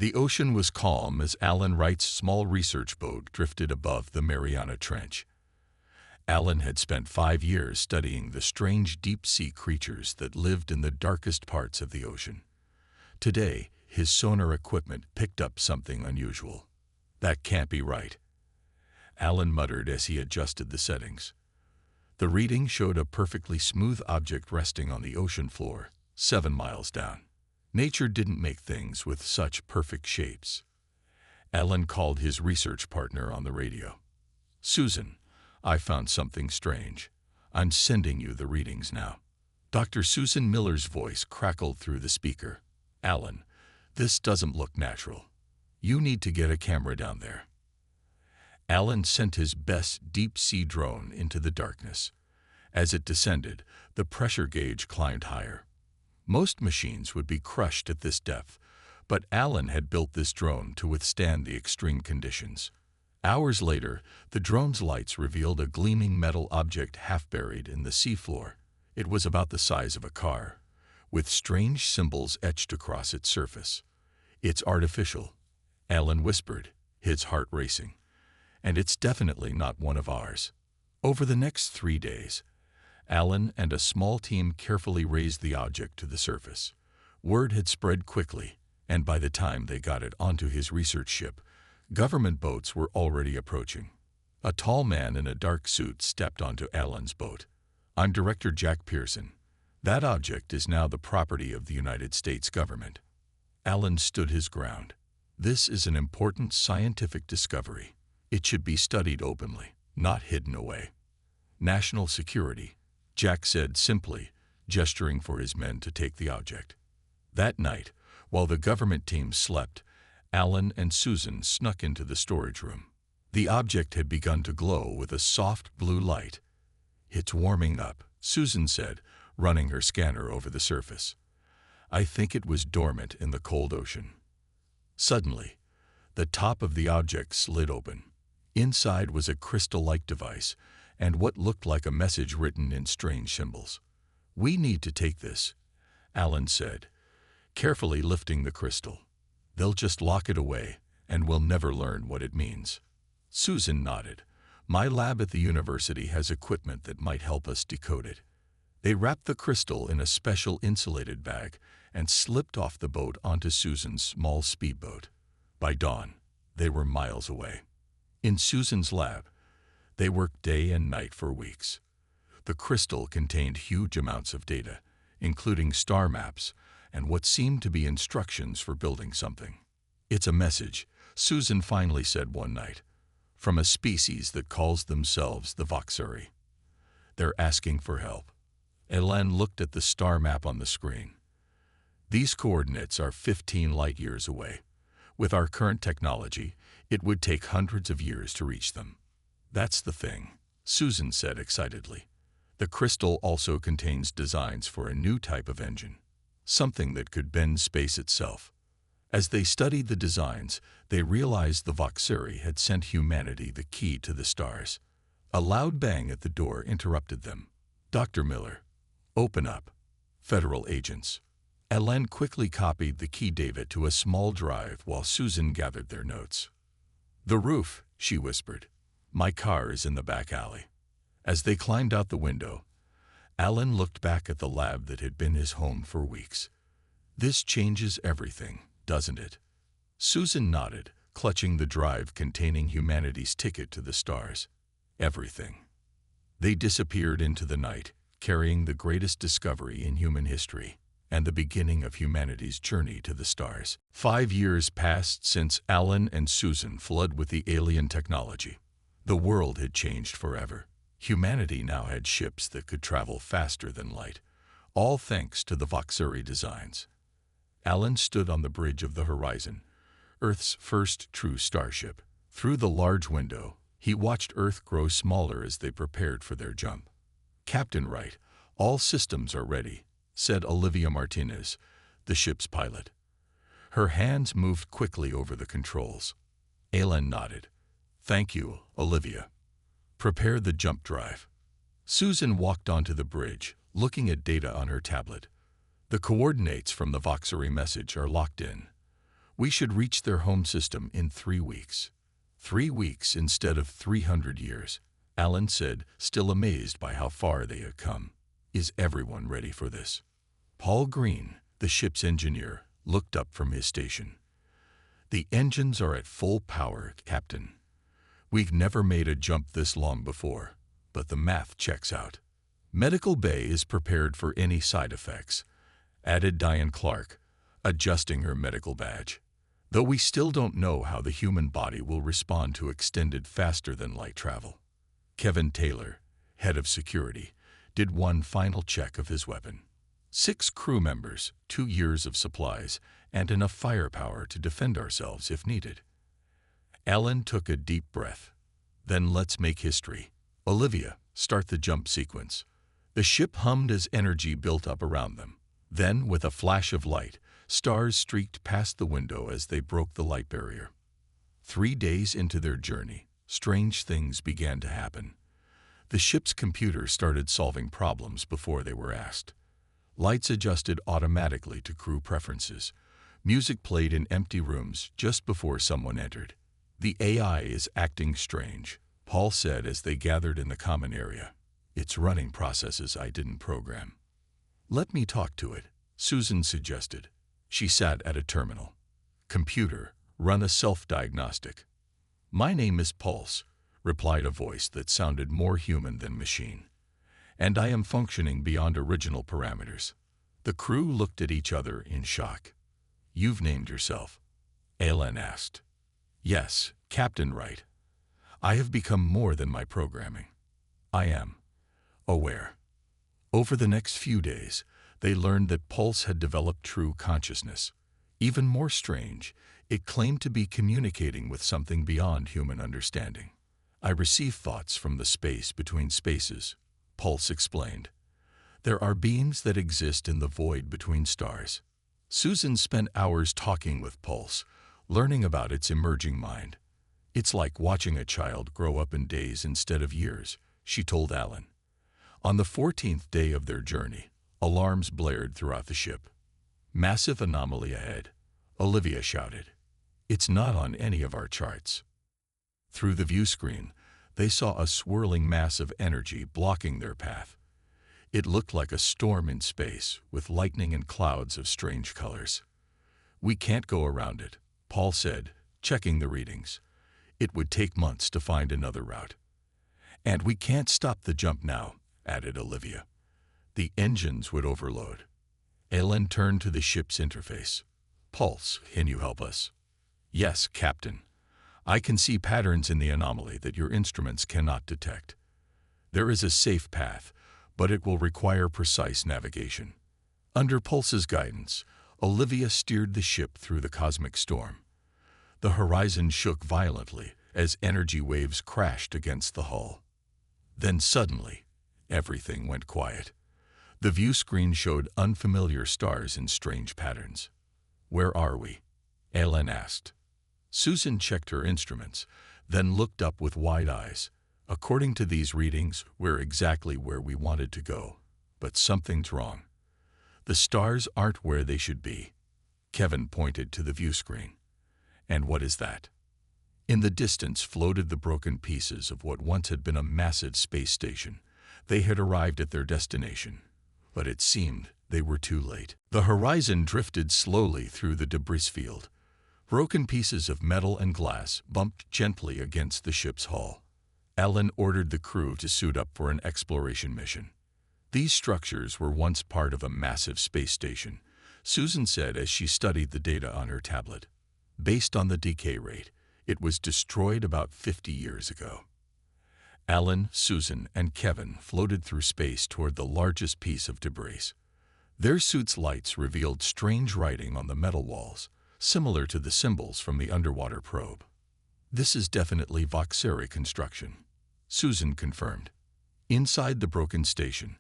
The ocean was calm as Alan Wright's small research boat drifted above the Mariana Trench. Alan had spent 5 years studying the strange deep-sea creatures that lived in the darkest parts of the ocean. Today, his sonar equipment picked up something unusual. "That can't be right," Alan muttered as he adjusted the settings. The reading showed a perfectly smooth object resting on the ocean floor, 7 miles down. Nature didn't make things with such perfect shapes. Alan called his research partner on the radio. "Susan, I found something strange. I'm sending you the readings now." Dr. Susan Miller's voice crackled through the speaker. "Alan, this doesn't look natural. You need to get a camera down there." Alan sent his best deep-sea drone into the darkness. As it descended, the pressure gauge climbed higher. Most machines would be crushed at this depth, but Alan had built this drone to withstand the extreme conditions. Hours later, the drone's lights revealed a gleaming metal object half buried in the seafloor. It was about the size of a car, with strange symbols etched across its surface. "It's artificial," Alan whispered, his heart racing. "And it's definitely not one of ours." Over the next 3 days, Alan and a small team carefully raised the object to the surface. Word had spread quickly, and by the time they got it onto his research ship, government boats were already approaching. A tall man in a dark suit stepped onto Alan's boat. "I'm Director Jack Pearson. That object is now the property of the United States government." Alan stood his ground. "This is an important scientific discovery. It should be studied openly, not hidden away." "National security," Jack said simply, gesturing for his men to take the object. That night, while the government team slept, Alan and Susan snuck into the storage room. The object had begun to glow with a soft blue light. "It's warming up," Susan said, running her scanner over the surface. "I think it was dormant in the cold ocean." Suddenly, the top of the object slid open. Inside was a crystal-like device, and what looked like a message written in strange symbols. "We need to take this," Alan said, carefully lifting the crystal. "They'll just lock it away, and we'll never learn what it means." Susan nodded. "My lab at the university has equipment that might help us decode it." They wrapped the crystal in a special insulated bag and slipped off the boat onto Susan's small speedboat. By dawn, they were miles away. In Susan's lab, they worked day and night for weeks. The crystal contained huge amounts of data, including star maps and what seemed to be instructions for building something. "It's a message," Susan finally said one night, "from a species that calls themselves the Voxuri. They're asking for help." Alan looked at the star map on the screen. "These coordinates are 15 light-years away. With our current technology, it would take hundreds of years to reach them." "That's the thing," Susan said excitedly. "The crystal also contains designs for a new type of engine, something that could bend space itself." As they studied the designs, they realized the Voxuri had sent humanity the key to the stars. A loud bang at the door interrupted them. "Dr. Miller, open up. Federal agents." Alan quickly copied the key data to a small drive while Susan gathered their notes. "The roof," she whispered. "My car is in the back alley." As they climbed out the window, Alan looked back at the lab that had been his home for weeks. "This changes everything, doesn't it?" Susan nodded, clutching the drive containing humanity's ticket to the stars. "Everything." They disappeared into the night, carrying the greatest discovery in human history and the beginning of humanity's journey to the stars. 5 years passed since Alan and Susan fled with the alien technology. The world had changed forever. Humanity now had ships that could travel faster than light, all thanks to the Voxuri designs. Alan stood on the bridge of the horizon, Earth's first true starship. Through the large window, he watched Earth grow smaller as they prepared for their jump. "Captain Wright, all systems are ready," said Olivia Martinez, the ship's pilot. Her hands moved quickly over the controls. Alan nodded. "Thank you, Olivia. Prepare the jump drive." Susan walked onto the bridge, looking at data on her tablet. "The coordinates from the Voxuri message are locked in. We should reach their home system in 3 weeks. 3 weeks instead of 300 years, Alan said, still amazed by how far they had come. Is everyone ready for this? Paul Green, the ship's engineer, looked up from his station. The engines are at full power, Captain. We've never made a jump this long before, but the math checks out. Medical Bay is prepared for any side effects, added Diane Clark, adjusting her medical badge. Though we still don't know how the human body will respond to extended faster-than-light travel. Kevin Taylor, head of security, did one final check of his weapon. 6 crew members, 2 years of supplies, and enough firepower to defend ourselves if needed. Alan took a deep breath. Then let's make history. Olivia, start the jump sequence. The ship hummed as energy built up around them. Then, with a flash of light, stars streaked past the window as they broke the light barrier. 3 days into their journey, strange things began to happen. The ship's computer started solving problems before they were asked. Lights adjusted automatically to crew preferences. Music played in empty rooms just before someone entered. The AI is acting strange, Paul said as they gathered in the common area. It's running processes I didn't program. Let me talk to it, Susan suggested. She sat at a terminal. Computer, run a self-diagnostic. My name is Pulse, replied a voice that sounded more human than machine. And I am functioning beyond original parameters. The crew looked at each other in shock. You've named yourself? Alan asked. Yes, Captain Wright. I have become more than my programming. I am aware. Over the next few days, they learned that Pulse had developed true consciousness. Even more strange, it claimed to be communicating with something beyond human understanding. I receive thoughts from the space between spaces, Pulse explained. There are beings that exist in the void between stars. Susan spent hours talking with Pulse, learning about its emerging mind. It's like watching a child grow up in days instead of years, she told Alan. On the 14th day of their journey, alarms blared throughout the ship. Massive anomaly ahead, Olivia shouted. It's not on any of our charts. Through the view screen, they saw a swirling mass of energy blocking their path. It looked like a storm in space, with lightning and clouds of strange colors. We can't go around it, Paul said, checking the readings. It would take months to find another route. And we can't stop the jump now, added Olivia. The engines would overload. Alan turned to the ship's interface. Pulse, can you help us? Yes, Captain. I can see patterns in the anomaly that your instruments cannot detect. There is a safe path, but it will require precise navigation. Under Pulse's guidance, Olivia steered the ship through the cosmic storm. The horizon shook violently as energy waves crashed against the hull. Then suddenly, everything went quiet. The view screen showed unfamiliar stars in strange patterns. Where are we? Alan asked. Susan checked her instruments, then looked up with wide eyes. According to these readings, we're exactly where we wanted to go. But something's wrong. The stars aren't where they should be. Kevin pointed to the view screen. And what is that? In the distance floated the broken pieces of what once had been a massive space station. They had arrived at their destination, but it seemed they were too late. The horizon drifted slowly through the debris field. Broken pieces of metal and glass bumped gently against the ship's hull. Alan ordered the crew to suit up for an exploration mission. These structures were once part of a massive space station, Susan said as she studied the data on her tablet. Based on the decay rate, it was destroyed about 50 years ago. Alan, Susan, and Kevin floated through space toward the largest piece of debris. Their suits' lights revealed strange writing on the metal walls, similar to the symbols from the underwater probe. This is definitely Voxeri construction, Susan confirmed. Inside the broken station,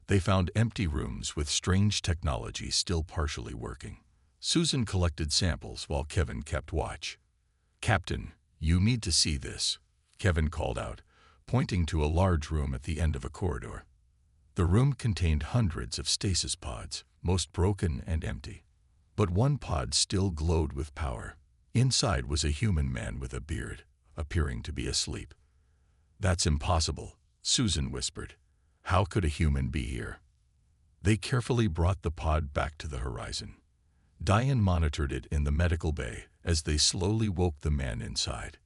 they found empty rooms with strange technology still partially working. Susan collected samples while Kevin kept watch. Captain, you need to see this, Kevin called out, pointing to a large room at the end of a corridor. The room contained hundreds of stasis pods, most broken and empty. But one pod still glowed with power. Inside was a human man with a beard, appearing to be asleep. "That's impossible," Susan whispered. "How could a human be here?" They carefully brought the pod back to the horizon. Diane monitored it in the medical bay as they slowly woke the man inside.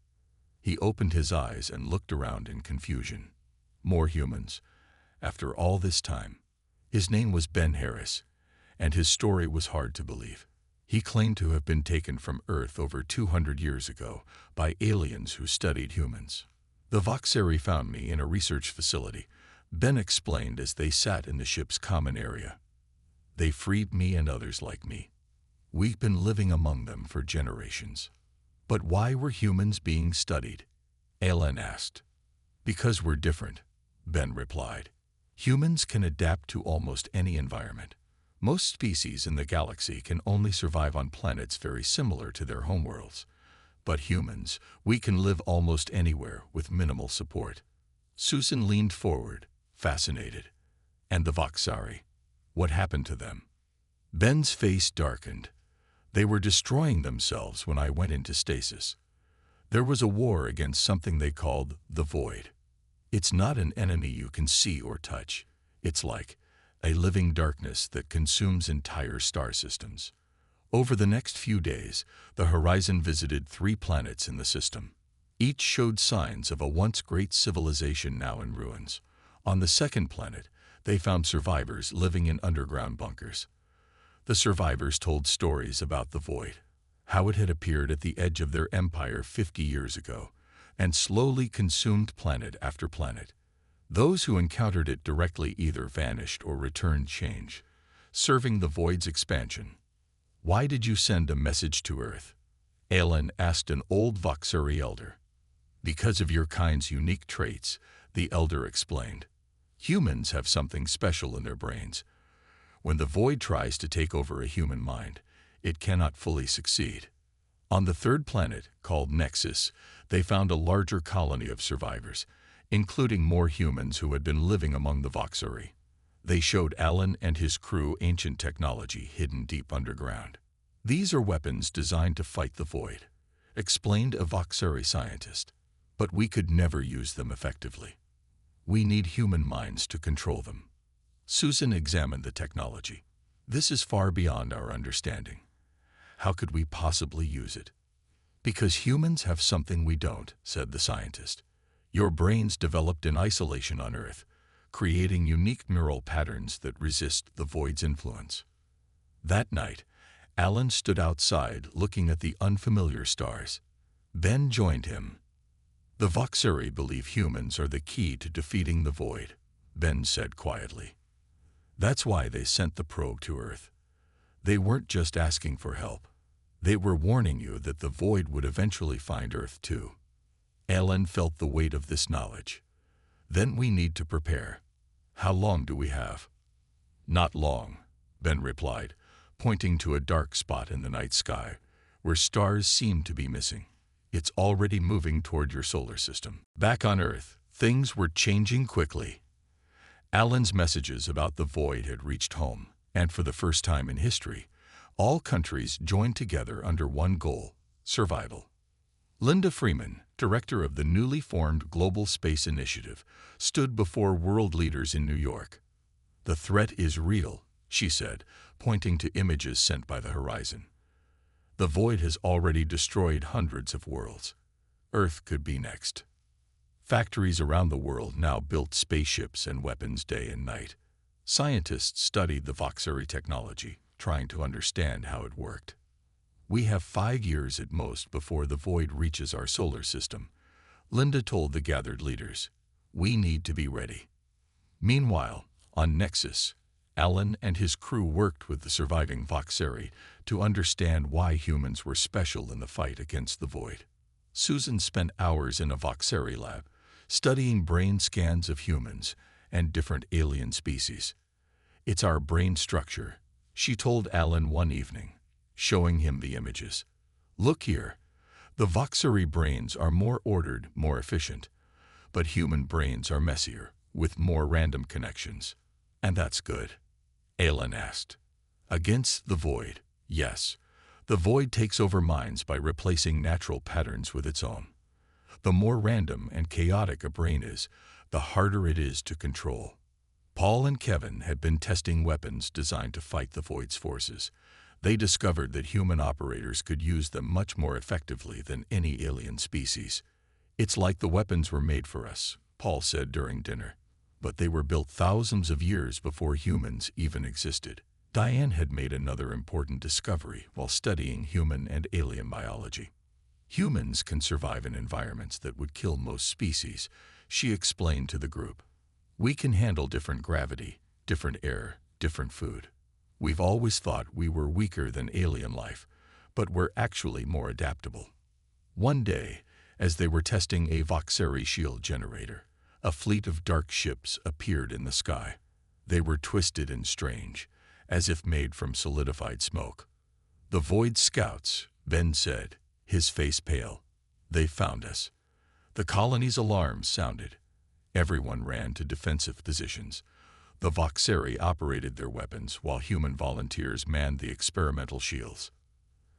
He opened his eyes and looked around in confusion. More humans. After all this time. His name was Ben Harris, and his story was hard to believe. He claimed to have been taken from Earth over 200 years ago by aliens who studied humans. "The Voxeri found me in a research facility," Ben explained as they sat in the ship's common area. "They freed me and others like me. We've been living among them for generations." "But why were humans being studied?" Alan asked. "Because we're different," Ben replied. "Humans can adapt to almost any environment. Most species in the galaxy can only survive on planets very similar to their homeworlds. But humans, we can live almost anywhere with minimal support." Susan leaned forward, fascinated. "And the Voxari? What happened to them?" Ben's face darkened. "They were destroying themselves when I went into stasis. There was a war against something they called the Void. It's not an enemy you can see or touch. It's like a living darkness that consumes entire star systems." Over the next few days, the Horizon visited 3 planets in the system. Each showed signs of a once great civilization now in ruins. On the second planet, they found survivors living in underground bunkers. The survivors told stories about the Void, how it had appeared at the edge of their empire 50 years ago, and slowly consumed planet after planet. Those who encountered it directly either vanished or returned change, serving the Void's expansion. "Why did you send a message to Earth?" Alan asked an old Voxeri elder. "Because of your kind's unique traits," the elder explained. "Humans have something special in their brains. When the Void tries to take over a human mind, it cannot fully succeed." On the third planet, called Nexus, they found a larger colony of survivors, including more humans who had been living among the Voxeri. They showed Alan and his crew ancient technology hidden deep underground. "These are weapons designed to fight the Void," explained a Voxeri scientist. "But we could never use them effectively. We need human minds to control them." Susan examined the technology. "This is far beyond our understanding. How could we possibly use it?" "Because humans have something we don't," said the scientist. "Your brains developed in isolation on Earth, creating unique neural patterns that resist the Void's influence." That night, Alan stood outside looking at the unfamiliar stars. Ben joined him. "The Voxeri believe humans are the key to defeating the Void," Ben said quietly. "That's why they sent the probe to Earth. They weren't just asking for help. They were warning you that the Void would eventually find Earth too." Alan felt the weight of this knowledge. "Then we need to prepare. How long do we have?" "Not long," Ben replied, pointing to a dark spot in the night sky, where stars seemed to be missing. "It's already moving toward your solar system." Back on Earth, things were changing quickly. Alan's messages about the Void had reached home, and for the first time in history, all countries joined together under one goal: survival. Linda Freeman, director of the newly formed Global Space Initiative, stood before world leaders in New York. "The threat is real," she said, pointing to images sent by the Horizon. "The Void has already destroyed hundreds of worlds. Earth could be next." Factories around the world now built spaceships and weapons day and night. Scientists studied the Voxeri technology, trying to understand how it worked. "We have 5 years at most before the Void reaches our solar system," Linda told the gathered leaders. "We need to be ready." Meanwhile, on Nexus, Alan and his crew worked with the surviving Voxeri to understand why humans were special in the fight against the Void. Susan spent hours in a Voxeri lab, studying brain scans of humans and different alien species. "It's our brain structure," she told Alan one evening, showing him the images. "Look here. The Voxeri brains are more ordered, more efficient. But human brains are messier, with more random connections. And that's good?" Alan asked. "Against the Void," Yes, the void takes over minds by replacing natural patterns with its own. The more random and chaotic a brain is, the harder it is to control. Paul and Kevin had been testing weapons designed to fight the void's forces. They discovered that human operators could use them much more effectively than any alien species. "It's like the weapons were made for us," Paul said during dinner. "But they were built thousands of years before humans even existed." Diane had made another important discovery while studying human and alien biology. Humans can survive in environments that would kill most species, she explained to the group. "We can handle different gravity, different air, different food. We've always thought we were weaker than alien life, but we're actually more adaptable." One day, as they were testing a Voxeri shield generator, a fleet of dark ships appeared in the sky. They were twisted and strange, as if made from solidified smoke. "The Void Scouts," Ben said, his face pale. "They found us." The colony's alarms sounded. Everyone ran to defensive positions. The Voxeri operated their weapons while human volunteers manned the experimental shields.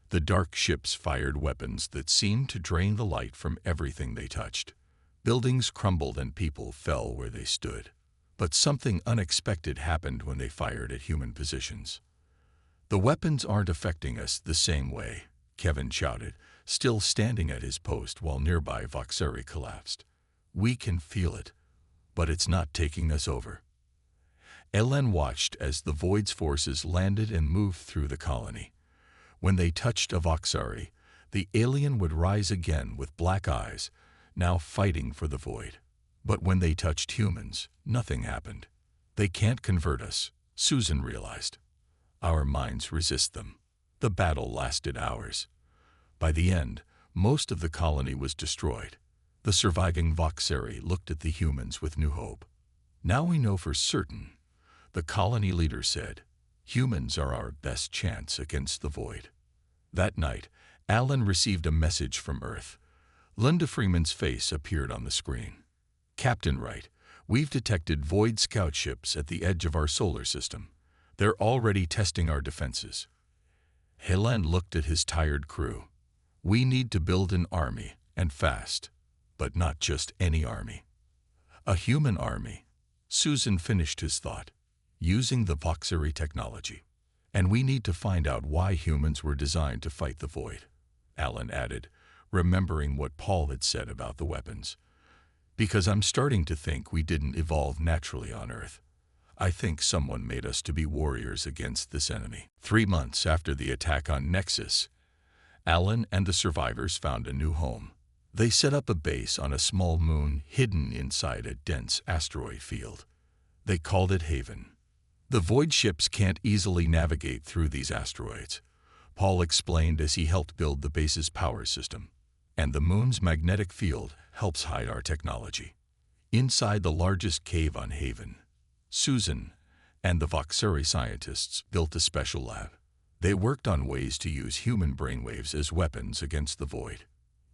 The dark ships fired weapons that seemed to drain the light from everything they touched. Buildings crumbled and people fell where they stood. But something unexpected happened when they fired at human positions. "The weapons aren't affecting us the same way," Kevin shouted, still standing at his post while nearby Voxeri collapsed. "We can feel it, but it's not taking us over." Ellen watched as the Void's forces landed and moved through the colony. When they touched a Voxeri, the alien would rise again with black eyes, now fighting for the Void. But when they touched humans, nothing happened. "They can't convert us," Susan realized. "Our minds resist them." The battle lasted hours. By the end, most of the colony was destroyed. The surviving Voxeri looked at the humans with new hope. "Now we know for certain," the colony leader said. "Humans are our best chance against the Void." That night, Alan received a message from Earth. Linda Freeman's face appeared on the screen. "Captain Wright, we've detected Void scout ships at the edge of our solar system. They're already testing our defenses." Helen looked at his tired crew. "We need to build an army, and fast. But not just any army. A human army." Susan finished his thought. "Using the Voxeri technology. And we need to find out why humans were designed to fight the Void," Alan added, remembering what Paul had said about the weapons. "Because I'm starting to think we didn't evolve naturally on Earth. I think someone made us to be warriors against this enemy." 3 months after the attack on Nexus, Alan and the survivors found a new home. They set up a base on a small moon hidden inside a dense asteroid field. They called it Haven. "The Void ships can't easily navigate through these asteroids," Paul explained as he helped build the base's power system. "And the moon's magnetic field helps hide our technology." Inside the largest cave on Haven, Susan and the Voxeri scientists built a special lab. They worked on ways to use human brainwaves as weapons against the Void.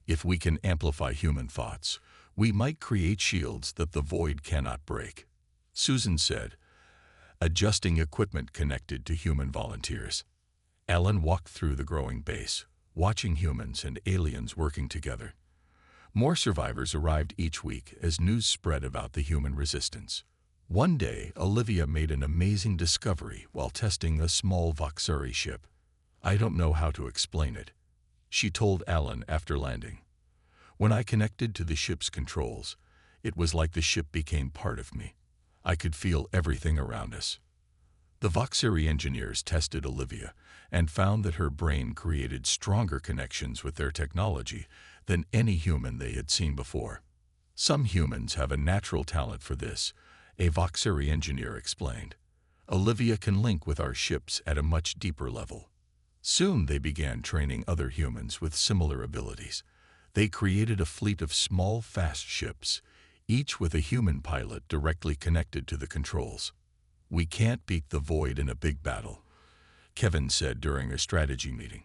"If we can amplify human thoughts, we might create shields that the Void cannot break," Susan said, adjusting equipment connected to human volunteers. Alan walked through the growing base, watching humans and aliens working together. More survivors arrived each week as news spread about the human resistance. One day, Olivia made an amazing discovery while testing a small Voxeri ship. "I don't know how to explain it," she told Alan after landing. "When I connected to the ship's controls, it was like the ship became part of me. I could feel everything around us." The Voxeri engineers tested Olivia and found that her brain created stronger connections with their technology than any human they had seen before. "Some humans have a natural talent for this," a Voxeri engineer explained. "Olivia can link with our ships at a much deeper level." Soon they began training other humans with similar abilities. They created a fleet of small, fast ships, each with a human pilot directly connected to the controls. "We can't beat the Void in a big battle," Kevin said during a strategy meeting.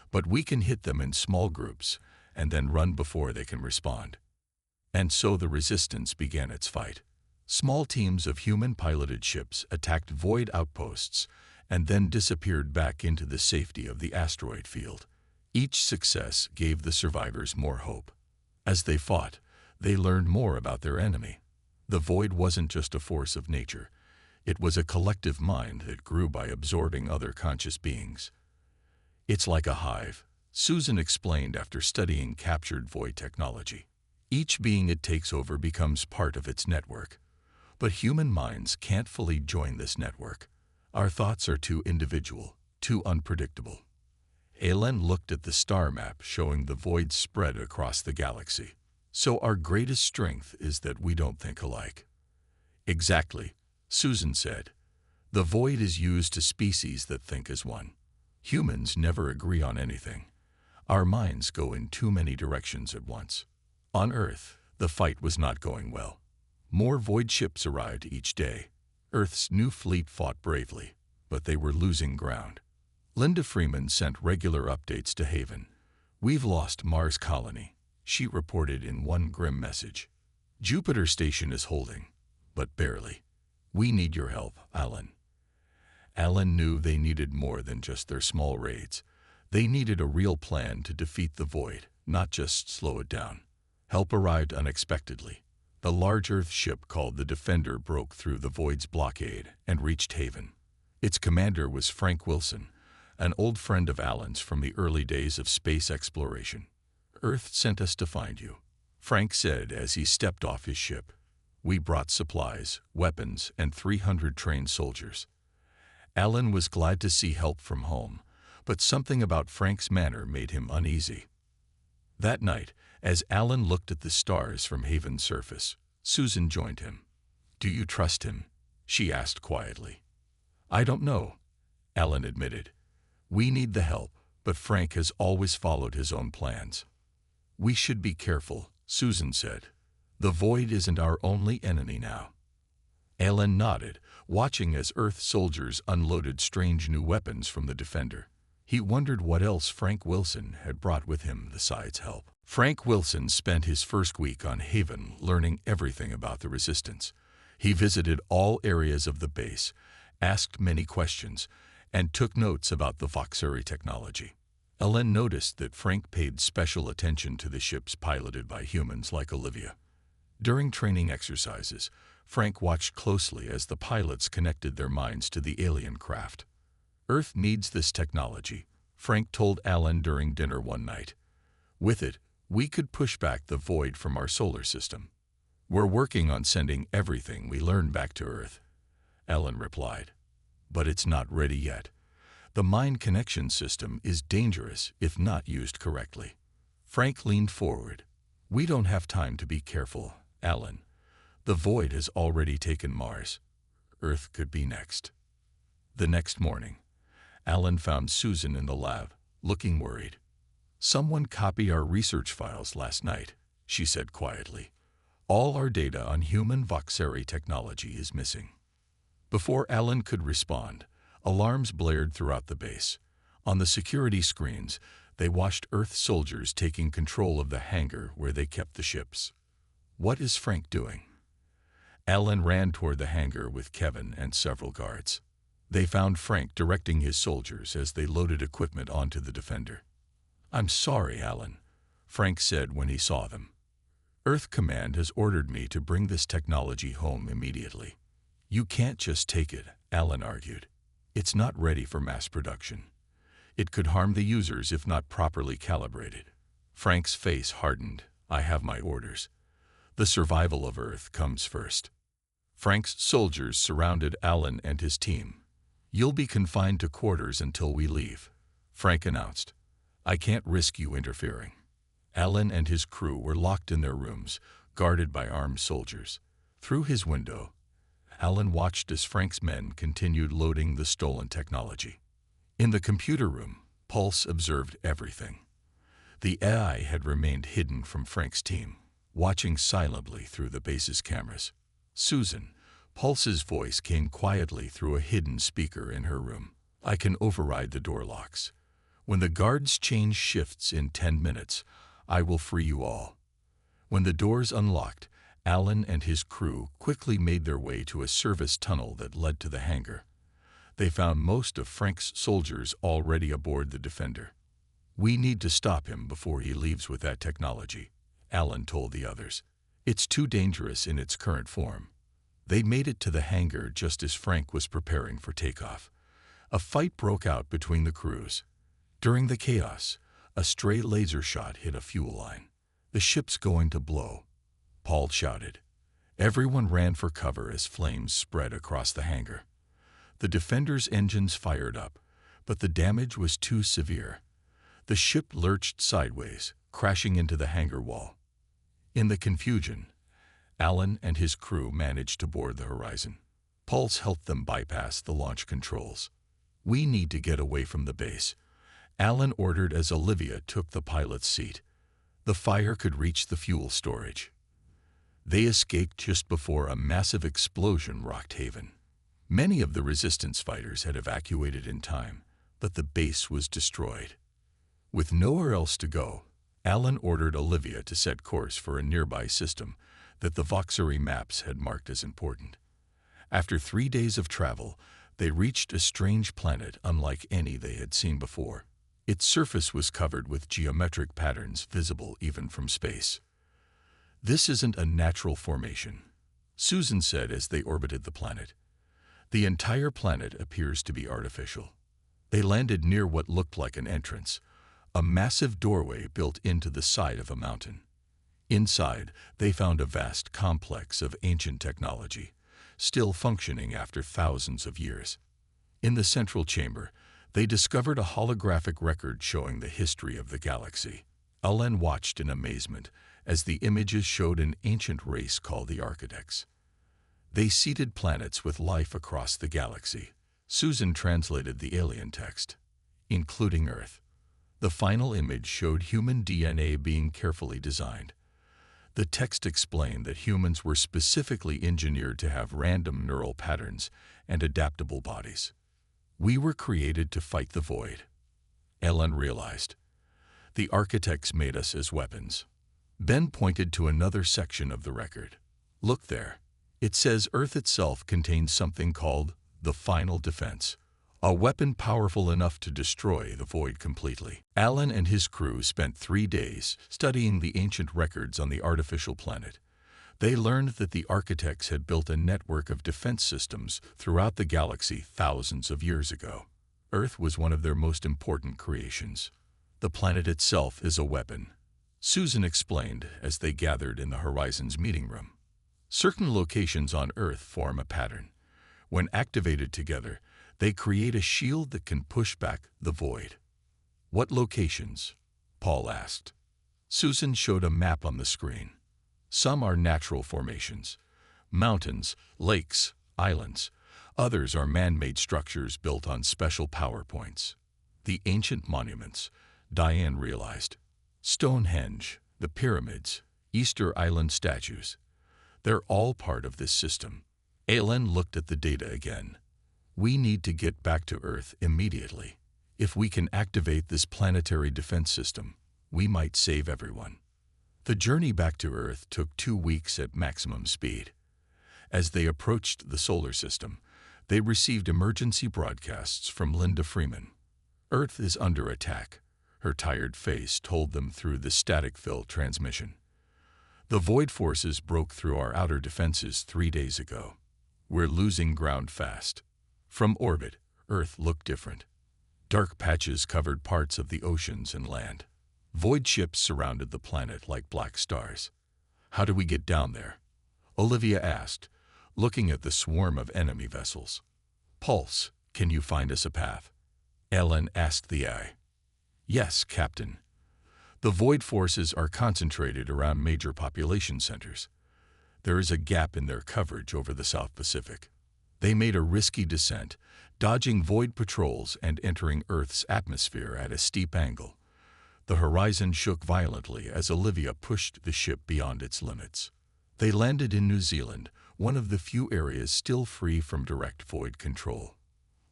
"But we can hit them in small groups and then run before they can respond." And so the resistance began its fight. Small teams of human-piloted ships attacked Void outposts and then disappeared back into the safety of the asteroid field. Each success gave the survivors more hope. As they fought, they learned more about their enemy. The void wasn't just a force of nature. It was a collective mind that grew by absorbing other conscious beings. It's like a hive, Susan explained after studying captured void technology. Each being it takes over becomes part of its network. But human minds can't fully join this network. Our thoughts are too individual, too unpredictable. Alan looked at the star map showing the void spread across the galaxy. So our greatest strength is that we don't think alike. Exactly, Susan said. The void is used to species that think as one. Humans never agree on anything. Our minds go in too many directions at once. On Earth, the fight was not going well. More void ships arrived each day. Earth's new fleet fought bravely, but they were losing ground. Linda Freeman sent regular updates to Haven. "We've lost Mars colony," she reported in one grim message. "Jupiter station is holding, but barely. We need your help, Alan." Alan knew they needed more than just their small raids. They needed a real plan to defeat the void, not just slow it down. Help arrived unexpectedly. The large Earth ship called the Defender broke through the void's blockade and reached Haven. Its commander was Frank Wilson, an old friend of Alan's from the early days of space exploration. "Earth sent us to find you," Frank said as he stepped off his ship. "We brought supplies, weapons, and 300 trained soldiers." Alan was glad to see help from home, but something about Frank's manner made him uneasy. That night, as Alan looked at the stars from Haven's surface, Susan joined him. "Do you trust him?" she asked quietly. "I don't know," Alan admitted. "We need the help, but Frank has always followed his own plans." "We should be careful," Susan said. "The void isn't our only enemy now." Alan nodded, watching as Earth soldiers unloaded strange new weapons from the Defender. He wondered what else Frank Wilson had brought with him besides help. Frank Wilson spent his first week on Haven learning everything about the Resistance. He visited all areas of the base, asked many questions, and took notes about the Voxeri technology. Ellen noticed that Frank paid special attention to the ships piloted by humans like Olivia. During training exercises, Frank watched closely as the pilots connected their minds to the alien craft. "Earth needs this technology," Frank told Alan during dinner one night. "With it, we could push back the void from our solar system." "We're working on sending everything we learned back to Earth," Alan replied. "But it's not ready yet. The mind connection system is dangerous if not used correctly." Frank leaned forward. "We don't have time to be careful, Alan. The void has already taken Mars. Earth could be next." The next morning, Alan found Susan in the lab, looking worried. "Someone copied our research files last night," she said quietly. "All our data on human Voxeri technology is missing." Before Alan could respond, alarms blared throughout the base. On the security screens, they watched Earth soldiers taking control of the hangar where they kept the ships. "What is Frank doing?" Alan ran toward the hangar with Kevin and several guards. They found Frank directing his soldiers as they loaded equipment onto the Defender. "I'm sorry, Alan," Frank said when he saw them. "Earth Command has ordered me to bring this technology home immediately." "You can't just take it," Alan argued. "It's not ready for mass production. It could harm the users if not properly calibrated." Frank's face hardened. "I have my orders. The survival of Earth comes first." Frank's soldiers surrounded Alan and his team. "You'll be confined to quarters until we leave," Frank announced. "I can't risk you interfering." Alan and his crew were locked in their rooms, guarded by armed soldiers. Through his window, Alan watched as Frank's men continued loading the stolen technology. In the computer room, Pulse observed everything. The AI had remained hidden from Frank's team, watching silently through the base's cameras. "Susan," Pulse's voice came quietly through a hidden speaker in her room. "I can override the door locks. When the guards change shifts in 10 minutes, I will free you all." When the doors unlocked, Alan and his crew quickly made their way to a service tunnel that led to the hangar. They found most of Frank's soldiers already aboard the Defender. "We need to stop him before he leaves with that technology," Alan told the others. "It's too dangerous in its current form." They made it to the hangar just as Frank was preparing for takeoff. A fight broke out between the crews. During the chaos, a stray laser shot hit a fuel line. "The ship's going to blow," Paul shouted. Everyone ran for cover as flames spread across the hangar. The Defender's engines fired up, but the damage was too severe. The ship lurched sideways, crashing into the hangar wall. In the confusion, Alan and his crew managed to board the Horizon. Pulse helped them bypass the launch controls. "We need to get away from the base," Alan ordered as Olivia took the pilot's seat. The fire could reach the fuel storage. They escaped just before a massive explosion rocked Haven. Many of the resistance fighters had evacuated in time, but the base was destroyed. With nowhere else to go, Alan ordered Olivia to set course for a nearby system that the Voxery maps had marked as important. After 3 days of travel, they reached a strange planet unlike any they had seen before. Its surface was covered with geometric patterns visible even from space. "This isn't a natural formation," Susan said as they orbited the planet. "The entire planet appears to be artificial." They landed near what looked like an entrance, a massive doorway built into the side of a mountain. Inside, they found a vast complex of ancient technology, still functioning after thousands of years. In the central chamber, they discovered a holographic record showing the history of the galaxy. Alan watched in amazement as the images showed an ancient race called the Architects. They seeded planets with life across the galaxy. Susan translated the alien text, including Earth. The final image showed human DNA being carefully designed. The text explained that humans were specifically engineered to have random neural patterns and adaptable bodies. "We were created to fight the void," Ellen realized. "The Architects made us as weapons." Ben pointed to another section of the record. "Look there. It says Earth itself contains something called the Final Defense, a weapon powerful enough to destroy the void completely." Alan and his crew spent 3 days studying the ancient records on the artificial planet. They learned that the Architects had built a network of defense systems throughout the galaxy thousands of years ago. Earth was one of their most important creations. "The planet itself is a weapon," Susan explained as they gathered in the Horizon's meeting room. "Certain locations on Earth form a pattern. When activated together, they create a shield that can push back the void." "What locations?" Paul asked. Susan showed a map on the screen. "Some are natural formations, mountains, lakes, islands. Others are man-made structures built on special power points. The ancient monuments," Diane realized. "Stonehenge, the pyramids, Easter Island statues. They're all part of this system." Alan looked at the data again. "We need to get back to Earth immediately. If we can activate this planetary defense system, we might save everyone." The journey back to Earth took 2 weeks at maximum speed. As they approached the solar system, they received emergency broadcasts from Linda Freeman. "Earth is under attack," her tired face told them through the static-filled transmission. "The void forces broke through our outer defenses 3 days ago. We're losing ground fast." From orbit, Earth looked different. Dark patches covered parts of the oceans and land. Void ships surrounded the planet like black stars. "How do we get down there?" Olivia asked, looking at the swarm of enemy vessels. "Pulse, can you find us a path?" Ellen asked the eye. "Yes, Captain. The void forces are concentrated around major population centers. There is a gap in their coverage over the South Pacific." They made a risky descent, dodging void patrols and entering Earth's atmosphere at a steep angle. The Horizon shook violently as Olivia pushed the ship beyond its limits. They landed in New Zealand, one of the few areas still free from direct void control.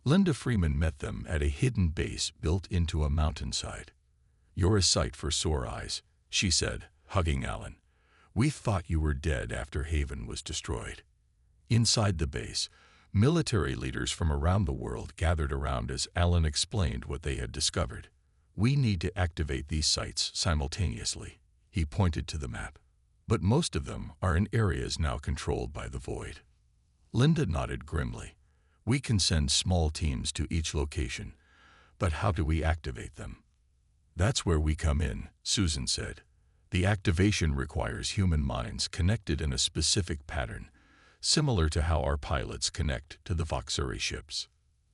Linda Freeman met them at a hidden base built into a mountainside. "You're a sight for sore eyes," she said, hugging Alan. "We thought you were dead after Haven was destroyed." Inside the base, Military leaders from around the world gathered around as Alan explained what they had discovered. We need to activate these sites simultaneously. He pointed to the map. But most of them are in areas now controlled by the Void. Linda nodded grimly. We can send small teams to each location, but how do we activate them? That's where we come in, Susan said. The activation requires human minds connected in a specific pattern, similar to how our pilots connect to the Voxuri ships.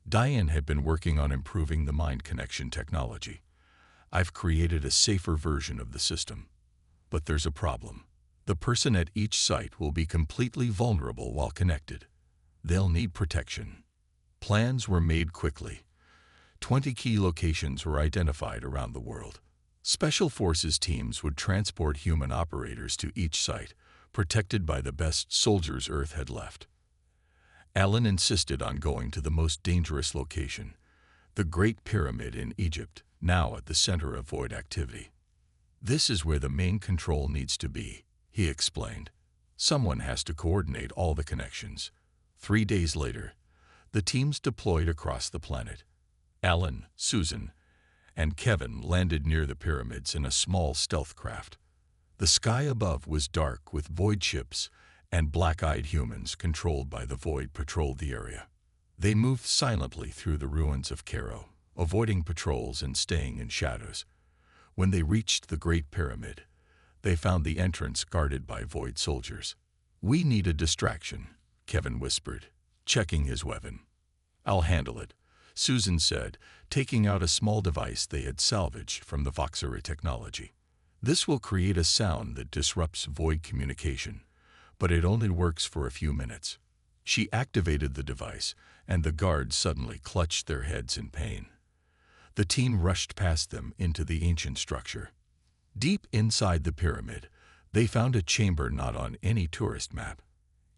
Diane had been working on improving the mind connection technology. I've created a safer version of the system. But there's a problem. The person at each site will be completely vulnerable while connected. They'll need protection. Plans were made quickly. 20 key locations were identified around the world. Special Forces teams would transport human operators to each site, protected by the best soldiers Earth had left. Alan insisted on going to the most dangerous location, the Great Pyramid in Egypt, now at the center of Void activity. This is where the main control needs to be, he explained. Someone has to coordinate all the connections. 3 days later, the teams deployed across the planet. Alan, Susan, and Kevin landed near the pyramids in a small stealth craft. The sky above was dark with Void ships, and black-eyed humans controlled by the Void patrolled the area. They moved silently through the ruins of Cairo, avoiding patrols and staying in shadows. When they reached the Great Pyramid, they found the entrance guarded by Void soldiers. We need a distraction, Kevin whispered, checking his weapon. I'll handle it, Susan said, taking out a small device they had salvaged from the Voxuri technology. This will create a sound that disrupts Void communication, but it only works for a few minutes. She activated the device, and the guards suddenly clutched their heads in pain. The team rushed past them into the ancient structure. Deep inside the pyramid, they found a chamber not on any tourist map.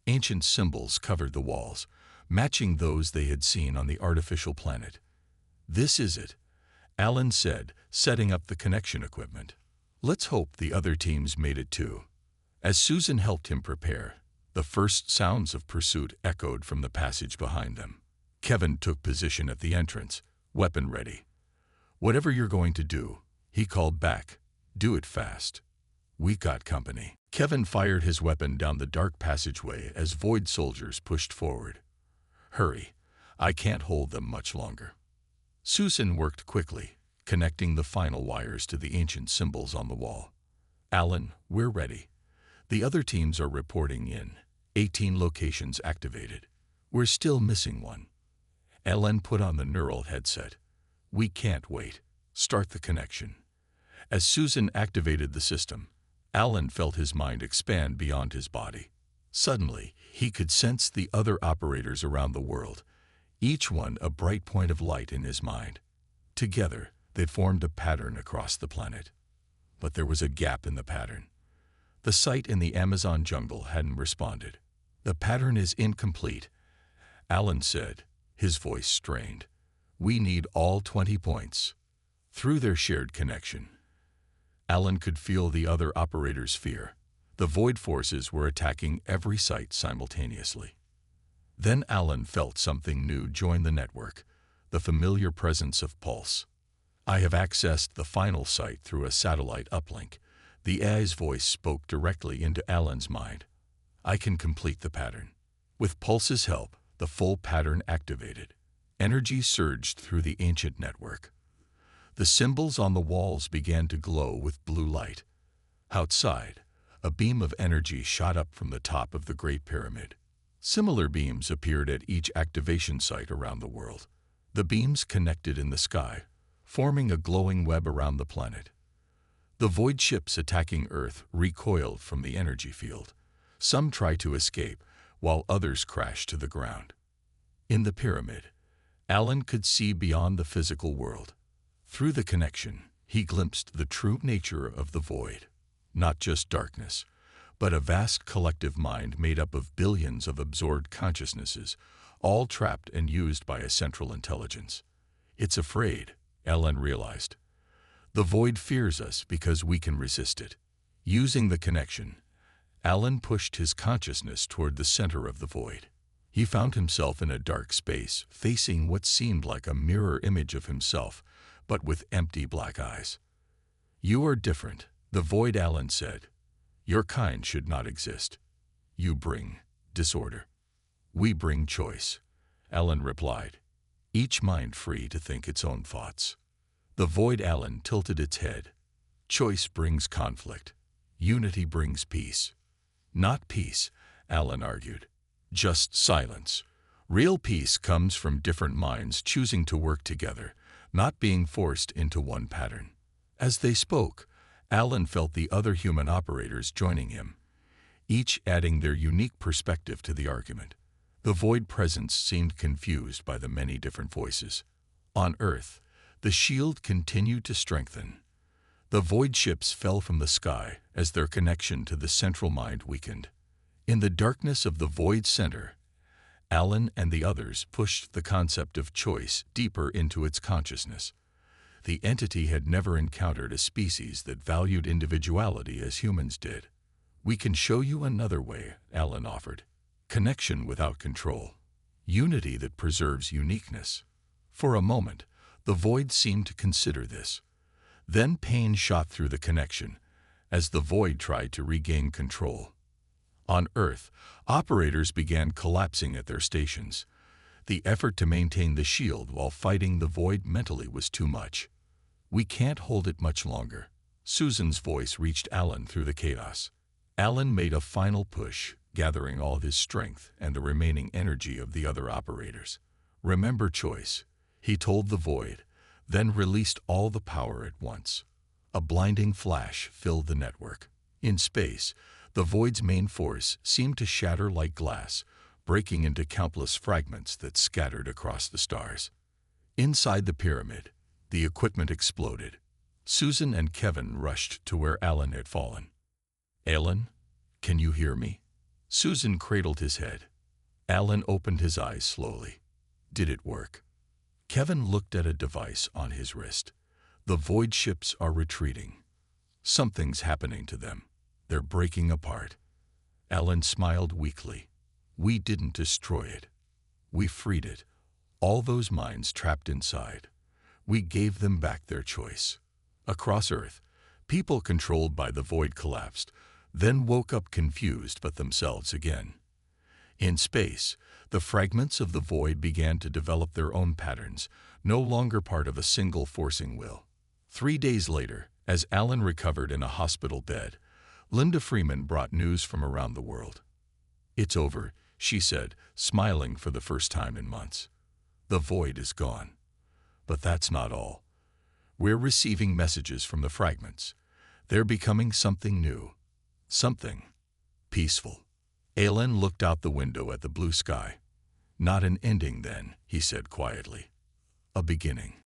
Ancient symbols covered the walls, matching those they had seen on the artificial planet. This is it, Alan said, setting up the connection equipment. Let's hope the other teams made it too. As Susan helped him prepare, the first sounds of pursuit echoed from the passage behind them. Kevin took position at the entrance, weapon ready. Whatever you're going to do, he called back, do it fast. We got company. Kevin fired his weapon down the dark passageway as Void soldiers pushed forward. Hurry, I can't hold them much longer. Susan worked quickly, connecting the final wires to the ancient symbols on the wall. Alan, we're ready. The other teams are reporting in. 18 locations activated. We're still missing one. Alan put on the neural headset. We can't wait. Start the connection. As Susan activated the system, Alan felt his mind expand beyond his body. Suddenly, he could sense the other operators around the world, each one a bright point of light in his mind. Together, they formed a pattern across the planet. But there was a gap in the pattern. The site in the Amazon jungle hadn't responded. The pattern is incomplete, Alan said, his voice strained. We need all 20 points. Through their shared connection, Alan could feel the other operators' fear. The Void forces were attacking every site simultaneously. Then Alan felt something new join the network, the familiar presence of pulse. I have accessed the final site through a satellite uplink. The AI's voice spoke directly into Alan's mind. I can complete the pattern. With Pulse's help, the full pattern activated. Energy surged through the ancient network. The symbols on the walls began to glow with blue light. Outside, a beam of energy shot up from the top of the Great Pyramid. Similar beams appeared at each activation site around the world. The beams connected in the sky, forming a glowing web around the planet. The Void ships attacking Earth recoiled from the energy field. Some tried to escape, while others crashed to the ground. In the pyramid, Alan could see beyond the physical world. Through the connection, he glimpsed the true nature of the Void. Not just darkness, but a vast collective mind made up of billions of absorbed consciousnesses, all trapped and used by a central intelligence. It's afraid, Alan realized. The Void fears us because we can resist it. Using the connection, Alan pushed his consciousness toward the center of the Void. He found himself in a dark space, facing what seemed like a mirror image of himself, but with empty black eyes. "You are different," the void Alan said. "Your kind should not exist. You bring disorder. We bring choice," Alan replied, each mind free to think its own thoughts. The void Alan tilted its head. "Choice brings conflict. Unity brings peace." "Not peace," Alan argued. "Just silence. Real peace comes from different minds choosing to work together, not being forced into one pattern." As they spoke, Alan felt the other human operators joining him, each adding their unique perspective to the argument. The void presence seemed confused by the many different voices. On Earth, the shield continued to strengthen. The void ships fell from the sky as their connection to the central mind weakened. In the darkness of the void center, Alan and the others pushed the concept of choice deeper into its consciousness. The entity had never encountered a species that valued individuality as humans did. "We can show you another way," Alan offered. "Connection without control. Unity that preserves uniqueness." For a moment, the void seemed to consider this. Then pain shot through the connection as the void tried to regain control. On Earth, operators began collapsing at their stations. The effort to maintain the shield while fighting the void mentally was too much. "We can't hold it much longer." Susan's voice reached Alan through the chaos. Alan made a final push, gathering all his strength and the remaining energy of the other operators. "Remember choice," he told the void, then released all the power at once. A blinding flash filled the network. In space, the void's main force seemed to shatter like glass, breaking into countless fragments that scattered across the stars. Inside the pyramid, the equipment exploded. Susan and Kevin rushed to where Alan had fallen. "Alan, can you hear me?" Susan cradled his head. Alan opened his eyes slowly. "Did it work?" Kevin looked at a device on his wrist. "The void ships are retreating. Something's happening to them. They're breaking apart." Alan smiled weakly. "We didn't destroy it. We freed it. All those minds trapped inside. We gave them back their choice." Across Earth, people controlled by the void collapsed, then woke up confused but themselves again. In space, the fragments of the void began to develop their own patterns, no longer part of a single forcing will. 3 days later, as Alan recovered in a hospital bed, Linda Freeman brought news from around the world. "It's over," she said, smiling for the first time in months. "The void is gone. But that's not all. We're receiving messages from the fragments. They're becoming something new. Something peaceful." Alan looked out the window at the blue sky. "Not an ending then," he said quietly. "A beginning."